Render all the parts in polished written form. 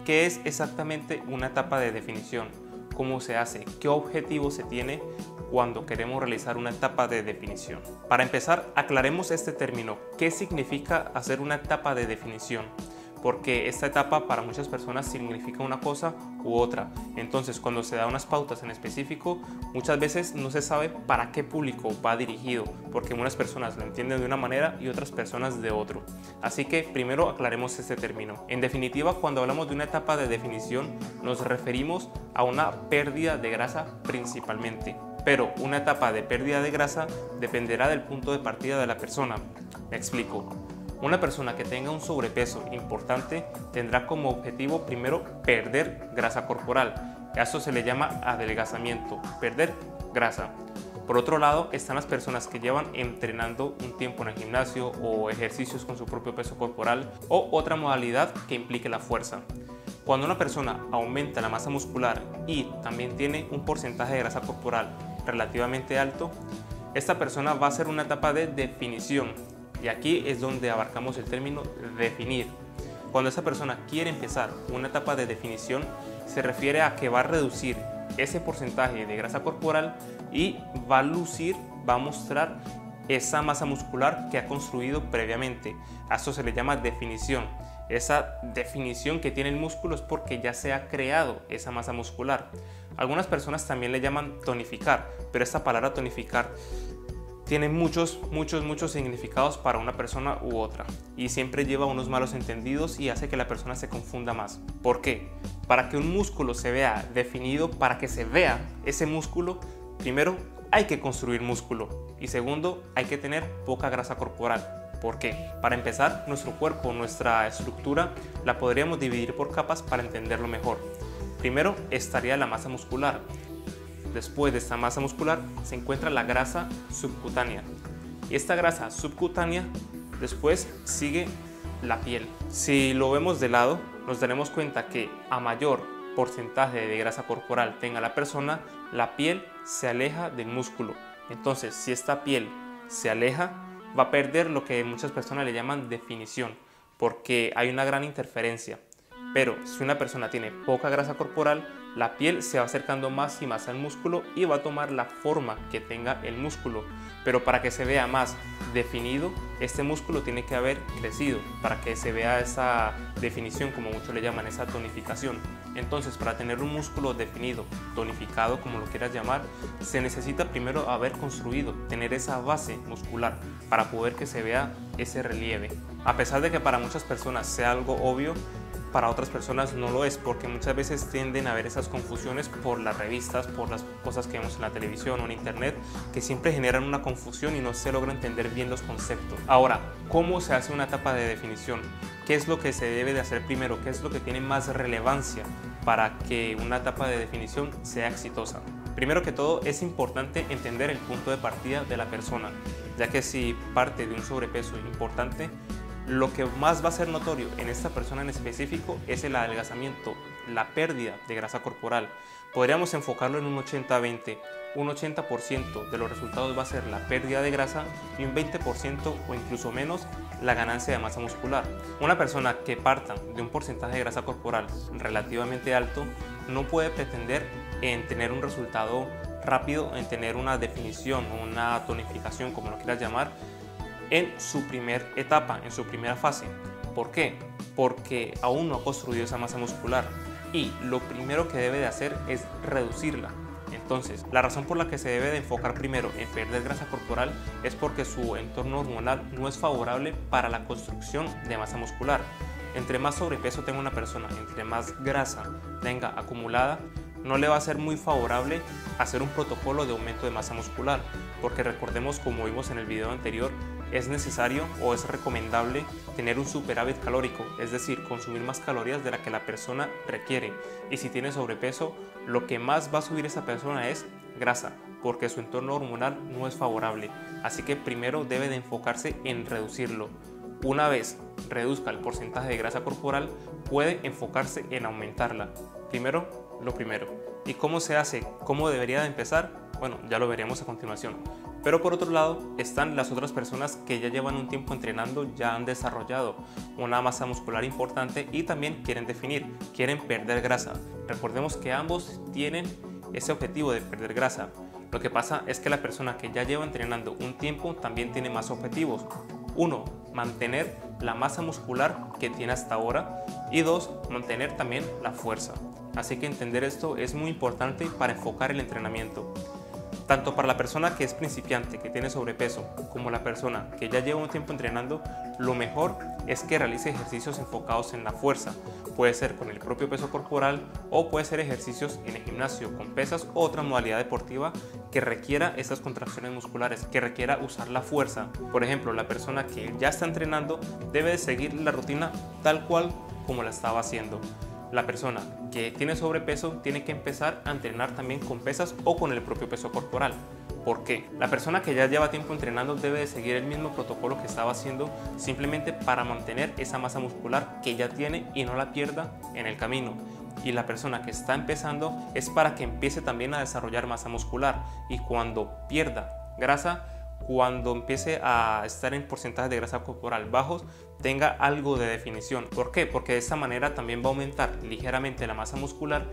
¿Qué es exactamente una etapa de definición? ¿Cómo se hace? ¿Qué objetivo se tiene cuando queremos realizar una etapa de definición? Para empezar, aclaremos este término. ¿Qué significa hacer una etapa de definición? Porque esta etapa para muchas personas significa una cosa u otra. Entonces, cuando se da unas pautas en específico, muchas veces no se sabe para qué público va dirigido, porque unas personas lo entienden de una manera y otras personas de otro. Así que primero aclaremos este término. En definitiva, cuando hablamos de una etapa de definición, nos referimos a una pérdida de grasa principalmente. Pero una etapa de pérdida de grasa dependerá del punto de partida de la persona. Me explico. Una persona que tenga un sobrepeso importante tendrá como objetivo primero perder grasa corporal. A eso se le llama adelgazamiento, perder grasa. Por otro lado, están las personas que llevan entrenando un tiempo en el gimnasio o ejercicios con su propio peso corporal o otra modalidad que implique la fuerza. Cuando una persona aumenta la masa muscular y también tiene un porcentaje de grasa corporal relativamente alto, esta persona va a hacer una etapa de definición. Y aquí es donde abarcamos el término definir. Cuando esa persona quiere empezar una etapa de definición, se refiere a que va a reducir ese porcentaje de grasa corporal y va a mostrar esa masa muscular que ha construido previamente. A eso se le llama definición. Esa definición que tiene el músculo es porque ya se ha creado esa masa muscular. Algunas personas también le llaman tonificar, pero esta palabra tonificar tiene muchos significados para una persona u otra y siempre lleva unos malos entendidos y hace que la persona se confunda más. ¿Por qué? Para que un músculo se vea definido, para que se vea ese músculo, primero hay que construir músculo y segundo hay que tener poca grasa corporal. ¿Por qué? Para empezar, nuestro cuerpo, nuestra estructura, la podríamos dividir por capas para entenderlo mejor. Primero estaría la masa muscular. Después de esta masa muscular se encuentra la grasa subcutánea y esta grasa subcutánea después sigue la piel. Si lo vemos de lado, nos daremos cuenta que a mayor porcentaje de grasa corporal tenga la persona, la piel se aleja del músculo. Entonces, si esta piel se aleja, va a perder lo que muchas personas le llaman definición, porque hay una gran interferencia. Pero si una persona tiene poca grasa corporal, la piel se va acercando más y más al músculo y va a tomar la forma que tenga el músculo. Pero para que se vea más definido, este músculo tiene que haber crecido para que se vea esa definición, como muchos le llaman, esa tonificación. Entonces, para tener un músculo definido, tonificado, como lo quieras llamar, se necesita primero haber construido, tener esa base muscular para poder que se vea ese relieve. A pesar de que para muchas personas sea algo obvio, para otras personas no lo es, porque muchas veces tienden a ver esas confusiones por las revistas, por las cosas que vemos en la televisión o en internet, que siempre generan una confusión y no se logra entender bien los conceptos. Ahora, ¿cómo se hace una etapa de definición? ¿Qué es lo que se debe de hacer primero? ¿Qué es lo que tiene más relevancia para que una etapa de definición sea exitosa? Primero que todo, es importante entender el punto de partida de la persona, ya que si parte de un sobrepeso importante, lo que más va a ser notorio en esta persona en específico es el adelgazamiento, la pérdida de grasa corporal. Podríamos enfocarlo en un 80-20. Un 80% de los resultados va a ser la pérdida de grasa y un 20% o incluso menos la ganancia de masa muscular. Una persona que parta de un porcentaje de grasa corporal relativamente alto no puede pretender en tener un resultado rápido, en tener una definición, una tonificación, como lo quieras llamar, en su primera etapa, en su primera fase. ¿Por qué? Porque aún no ha construido esa masa muscular y lo primero que debe de hacer es reducirla. Entonces, la razón por la que se debe de enfocar primero en perder grasa corporal es porque su entorno hormonal no es favorable para la construcción de masa muscular. Entre más sobrepeso tenga una persona, entre más grasa tenga acumulada, no le va a ser muy favorable hacer un protocolo de aumento de masa muscular, porque recordemos, como vimos en el video anterior, es necesario o es recomendable tener un superávit calórico, es decir, consumir más calorías de la que la persona requiere. Y si tiene sobrepeso, lo que más va a subir esa persona es grasa, porque su entorno hormonal no es favorable. Así que primero debe de enfocarse en reducirlo. Una vez reduzca el porcentaje de grasa corporal, puede enfocarse en aumentarla. Primero, lo primero. ¿Y cómo se hace? ¿Cómo debería de empezar? Bueno, ya lo veremos a continuación. Pero por otro lado están las otras personas que ya llevan un tiempo entrenando, ya han desarrollado una masa muscular importante y también quieren definir, quieren perder grasa. Recordemos que ambos tienen ese objetivo de perder grasa. Lo que pasa es que la persona que ya lleva entrenando un tiempo también tiene más objetivos. 1. Mantener la masa muscular que tiene hasta ahora y 2. Mantener también la fuerza. Así que entender esto es muy importante para enfocar el entrenamiento. Tanto para la persona que es principiante, que tiene sobrepeso, como la persona que ya lleva un tiempo entrenando, lo mejor es que realice ejercicios enfocados en la fuerza. Puede ser con el propio peso corporal o puede ser ejercicios en el gimnasio con pesas o otra modalidad deportiva que requiera estas contracciones musculares, que requiera usar la fuerza. Por ejemplo, la persona que ya está entrenando debe de seguir la rutina tal cual como la estaba haciendo. La persona que tiene sobrepeso tiene que empezar a entrenar también con pesas o con el propio peso corporal. ¿Por qué? La persona que ya lleva tiempo entrenando debe de seguir el mismo protocolo que estaba haciendo simplemente para mantener esa masa muscular que ya tiene y no la pierda en el camino. Y la persona que está empezando es para que empiece también a desarrollar masa muscular y cuando pierda grasa, cuando empiece a estar en porcentajes de grasa corporal bajos, tenga algo de definición. ¿Por qué? Porque de esta manera también va a aumentar ligeramente la masa muscular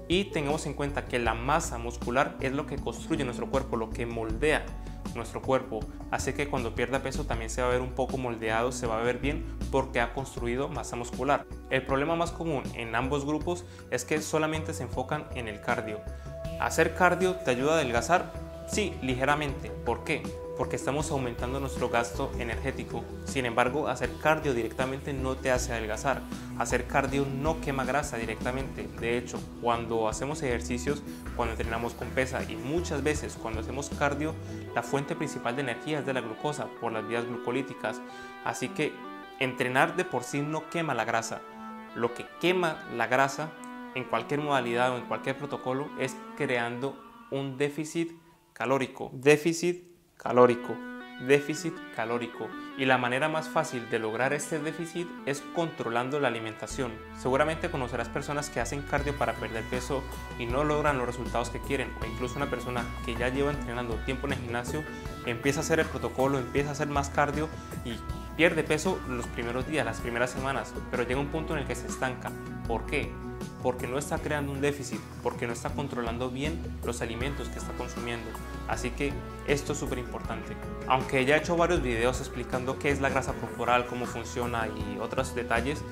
y tengamos en cuenta que la masa muscular es lo que construye nuestro cuerpo, lo que moldea nuestro cuerpo. Así que cuando pierda peso también se va a ver un poco moldeado, se va a ver bien porque ha construido masa muscular. El problema más común en ambos grupos es que solamente se enfocan en el cardio. ¿Hacer cardio te ayuda a adelgazar? Sí, ligeramente. ¿Por qué? Porque estamos aumentando nuestro gasto energético. Sin embargo, hacer cardio directamente no te hace adelgazar. Hacer cardio no quema grasa directamente. De hecho, cuando hacemos ejercicios, cuando entrenamos con pesa y muchas veces cuando hacemos cardio, la fuente principal de energía es de la glucosa por las vías glucolíticas. Así que entrenar de por sí no quema la grasa. Lo que quema la grasa en cualquier modalidad o en cualquier protocolo es creando un déficit calórico. Déficit calórico. Y la manera más fácil de lograr este déficit es controlando la alimentación. Seguramente conocerás personas que hacen cardio para perder peso y no logran los resultados que quieren, o incluso una persona que ya lleva entrenando tiempo en el gimnasio, empieza a hacer el protocolo, empieza a hacer más cardio y pierde peso los primeros días, las primeras semanas, pero llega un punto en el que se estanca. ¿Por qué? Porque no está creando un déficit, porque no está controlando bien los alimentos que está consumiendo. Así que esto es súper importante. Aunque ya he hecho varios videos explicando qué es la grasa corporal, cómo funciona y otros detalles,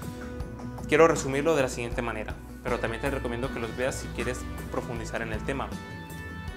quiero resumirlo de la siguiente manera, pero también te recomiendo que los veas si quieres profundizar en el tema.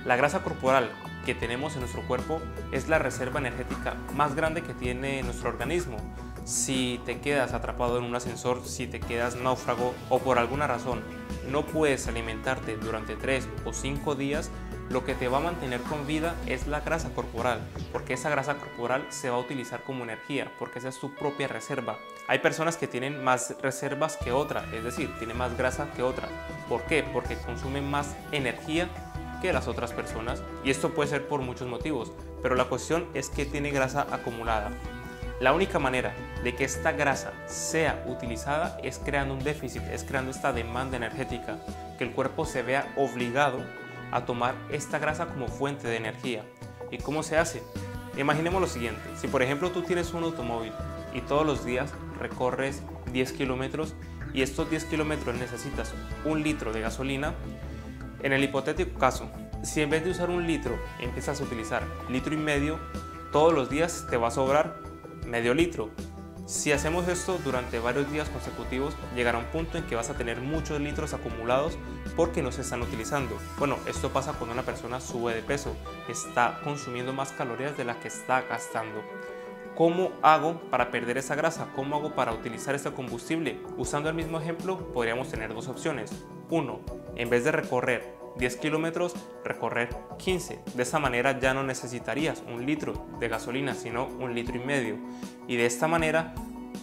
La grasa corporal que tenemos en nuestro cuerpo es la reserva energética más grande que tiene nuestro organismo. Si te quedas atrapado en un ascensor, si te quedas náufrago o por alguna razón no puedes alimentarte durante 3 o 5 días, lo que te va a mantener con vida es la grasa corporal, porque esa grasa corporal se va a utilizar como energía, porque esa es tu propia reserva. Hay personas que tienen más reservas que otras, es decir, tienen más grasa que otras. ¿Por qué? Porque consumen más energía que las otras personas y esto puede ser por muchos motivos, pero la cuestión es que tiene grasa acumulada. La única manera de que esta grasa sea utilizada es creando un déficit, es creando esta demanda energética, que el cuerpo se vea obligado a tomar esta grasa como fuente de energía. ¿Y cómo se hace? Imaginemos lo siguiente, si por ejemplo tú tienes un automóvil y todos los días recorres 10 kilómetros y estos 10 kilómetros necesitas 1 litro de gasolina, en el hipotético caso, si en vez de usar 1 litro empiezas a utilizar 1,5 litros, todos los días te va a sobrar medio litro. Si hacemos esto durante varios días consecutivos, llegará un punto en que vas a tener muchos litros acumulados porque no se están utilizando. Bueno, esto pasa cuando una persona sube de peso, está consumiendo más calorías de las que está gastando. ¿Cómo hago para perder esa grasa? ¿Cómo hago para utilizar este combustible? Usando el mismo ejemplo, podríamos tener dos opciones. 1. En vez de recorrer 10 kilómetros, recorrer 15. De esa manera ya no necesitarías 1 litro de gasolina, sino 1,5 litros. Y de esta manera,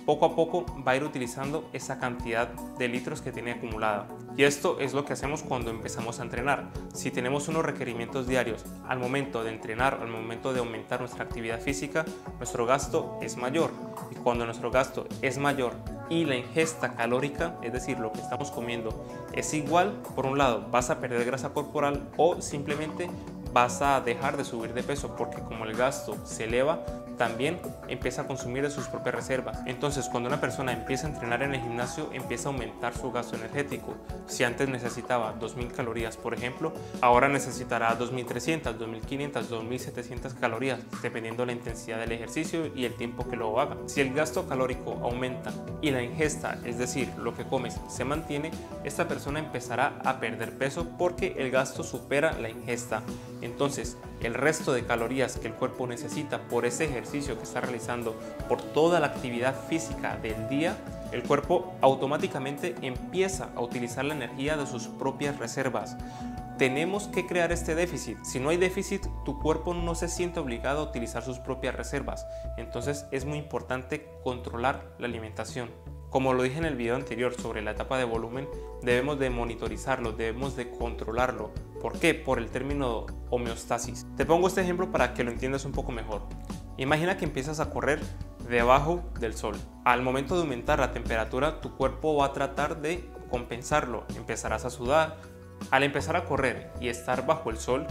poco a poco va a ir utilizando esa cantidad de litros que tiene acumulada. Y esto es lo que hacemos cuando empezamos a entrenar. Si tenemos unos requerimientos diarios al momento de entrenar, al momento de aumentar nuestra actividad física, nuestro gasto es mayor. Y cuando nuestro gasto es mayor y la ingesta calórica, es decir, lo que estamos comiendo, es igual, por un lado vas a perder grasa corporal o simplemente vas a dejar de subir de peso, porque como el gasto se eleva, también empieza a consumir de sus propias reservas. Entonces, cuando una persona empieza a entrenar en el gimnasio, empieza a aumentar su gasto energético. Si antes necesitaba 2000 calorías, por ejemplo, ahora necesitará 2300, 2500, 2700 calorías, dependiendo de la intensidad del ejercicio y el tiempo que lo haga. Si el gasto calórico aumenta y la ingesta, es decir, lo que comes, se mantiene, esta persona empezará a perder peso porque el gasto supera la ingesta. Entonces, el resto de calorías que el cuerpo necesita por ese ejercicio que está realizando, por toda la actividad física del día, el cuerpo automáticamente empieza a utilizar la energía de sus propias reservas. Tenemos que crear este déficit. Si no hay déficit, tu cuerpo no se siente obligado a utilizar sus propias reservas. Entonces es muy importante controlar la alimentación. Como lo dije en el video anterior sobre la etapa de volumen, debemos de monitorizarlo, debemos de controlarlo. ¿Por qué? Por el término homeostasis. Te pongo este ejemplo para que lo entiendas un poco mejor. Imagina que empiezas a correr debajo del sol. Al momento de aumentar la temperatura, tu cuerpo va a tratar de compensarlo. Empezarás a sudar. Al empezar a correr y estar bajo el sol,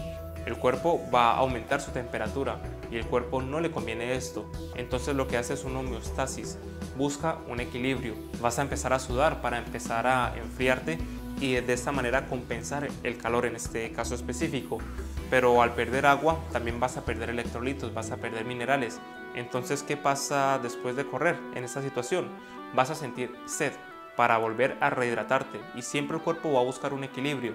el cuerpo va a aumentar su temperatura y el cuerpo no le conviene esto. Entonces lo que hace es una homeostasis, busca un equilibrio. Vas a empezar a sudar para empezar a enfriarte y de esta manera compensar el calor en este caso específico. Pero al perder agua también vas a perder electrolitos, vas a perder minerales. Entonces, ¿qué pasa después de correr en esta situación? Vas a sentir sed para volver a rehidratarte y siempre el cuerpo va a buscar un equilibrio.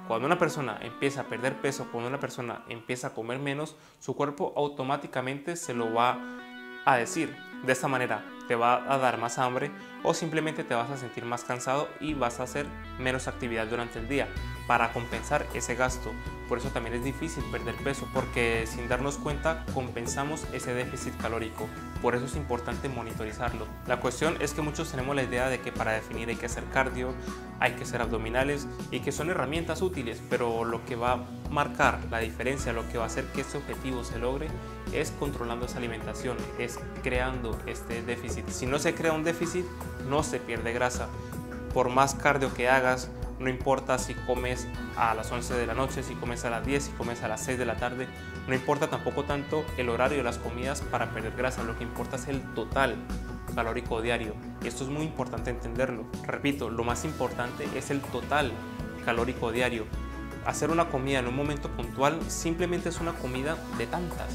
Cuando una persona empieza a perder peso, cuando una persona empieza a comer menos, su cuerpo automáticamente se lo va a decir. De esta manera te va a dar más hambre o simplemente te vas a sentir más cansado y vas a hacer menos actividad durante el día para compensar ese gasto. Por eso también es difícil perder peso, porque sin darnos cuenta compensamos ese déficit calórico. Por eso es importante monitorizarlo. La cuestión es que muchos tenemos la idea de que para definir hay que hacer cardio, hay que hacer abdominales y que son herramientas útiles, pero lo que va a marcar la diferencia, lo que va a hacer que este objetivo se logre es controlando esa alimentación, es creando este déficit. Si no se crea un déficit, no se pierde grasa. Por más cardio que hagas, no importa si comes a las 11 de la noche, si comes a las 10, si comes a las 6 de la tarde, no importa tampoco tanto el horario de las comidas para perder grasa, lo que importa es el total calórico diario. Y esto es muy importante entenderlo. Repito, lo más importante es el total calórico diario. Hacer una comida en un momento puntual simplemente es una comida de tantas.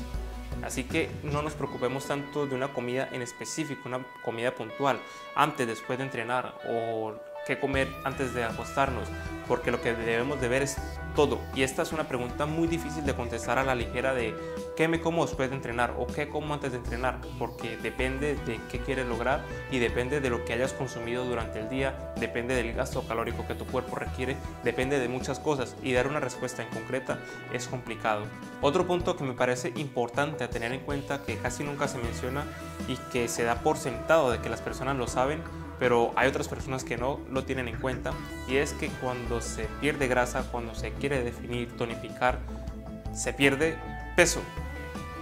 Así que no nos preocupemos tanto de una comida en específico, una comida puntual, antes, después de entrenar o qué comer antes de acostarnos, porque lo que debemos de ver es todo. Y esta es una pregunta muy difícil de contestar a la ligera de qué me como después de entrenar o qué como antes de entrenar, porque depende de qué quieres lograr y depende de lo que hayas consumido durante el día, depende del gasto calórico que tu cuerpo requiere, depende de muchas cosas y dar una respuesta en concreta es complicado. Otro punto que me parece importante a tener en cuenta, que casi nunca se menciona y que se da por sentado de que las personas lo saben, pero hay otras personas que no lo tienen en cuenta, y es que cuando se pierde grasa, cuando se quiere definir, tonificar, se pierde peso.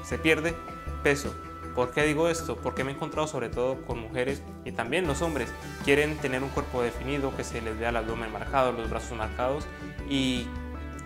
Se pierde peso. ¿Por qué digo esto? Porque me he encontrado sobre todo con mujeres y también los hombres quieren tener un cuerpo definido, que se les vea el abdomen marcado, los brazos marcados y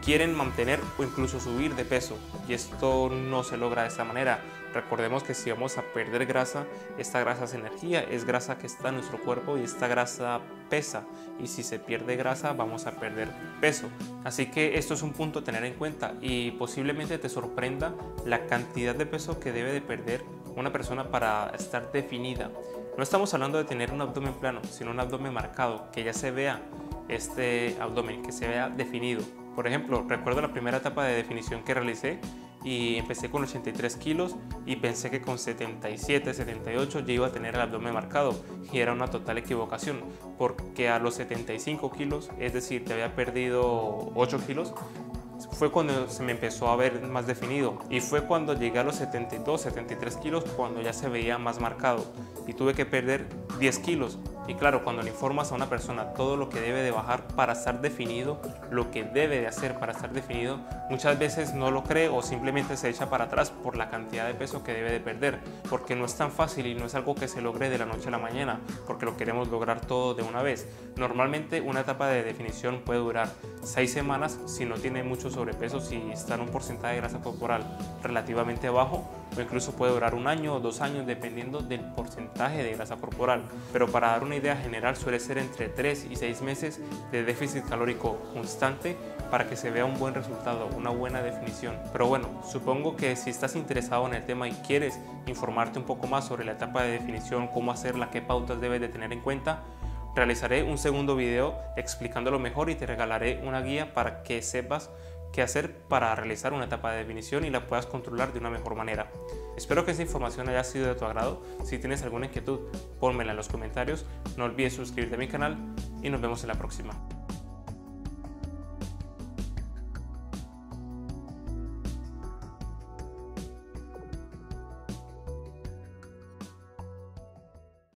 quieren mantener o incluso subir de peso, y esto no se logra de esta manera. Recordemos que si vamos a perder grasa, esta grasa es energía, es grasa que está en nuestro cuerpo y esta grasa pesa, y si se pierde grasa vamos a perder peso. Así que esto es un punto a tener en cuenta y posiblemente te sorprenda la cantidad de peso que debe de perder una persona para estar definida. No estamos hablando de tener un abdomen plano, sino un abdomen marcado, que ya se vea este abdomen, que se vea definido. Por ejemplo, recuerdo la primera etapa de definición que realicé y empecé con 83 kilos y pensé que con 77, 78 ya iba a tener el abdomen marcado, y era una total equivocación, porque a los 75 kilos, es decir, te había perdido 8 kilos, fue cuando se me empezó a ver más definido, y fue cuando llegué a los 72, 73 kilos cuando ya se veía más marcado y tuve que perder 10 kilos Y claro, cuando le informas a una persona todo lo que debe de bajar para estar definido, lo que debe de hacer para estar definido, muchas veces no lo cree o simplemente se echa para atrás por la cantidad de peso que debe de perder, porque no es tan fácil y no es algo que se logre de la noche a la mañana, porque lo queremos lograr todo de una vez. Normalmente una etapa de definición puede durar 6 semanas si no tiene mucho sobrepeso, si está en un porcentaje de grasa corporal relativamente bajo, o incluso puede durar 1 año o 2 años dependiendo del porcentaje de grasa corporal. Pero para dar una idea general suele ser entre 3 y 6 meses de déficit calórico constante para que se vea un buen resultado, una buena definición. Pero bueno, supongo que si estás interesado en el tema y quieres informarte un poco más sobre la etapa de definición, cómo hacerla, qué pautas debes de tener en cuenta, realizaré un segundo video explicándolo mejor y te regalaré una guía para que sepas qué hacer para realizar una etapa de definición y la puedas controlar de una mejor manera. Espero que esta información haya sido de tu agrado. Si tienes alguna inquietud, pónmela en los comentarios. No olvides suscribirte a mi canal y nos vemos en la próxima.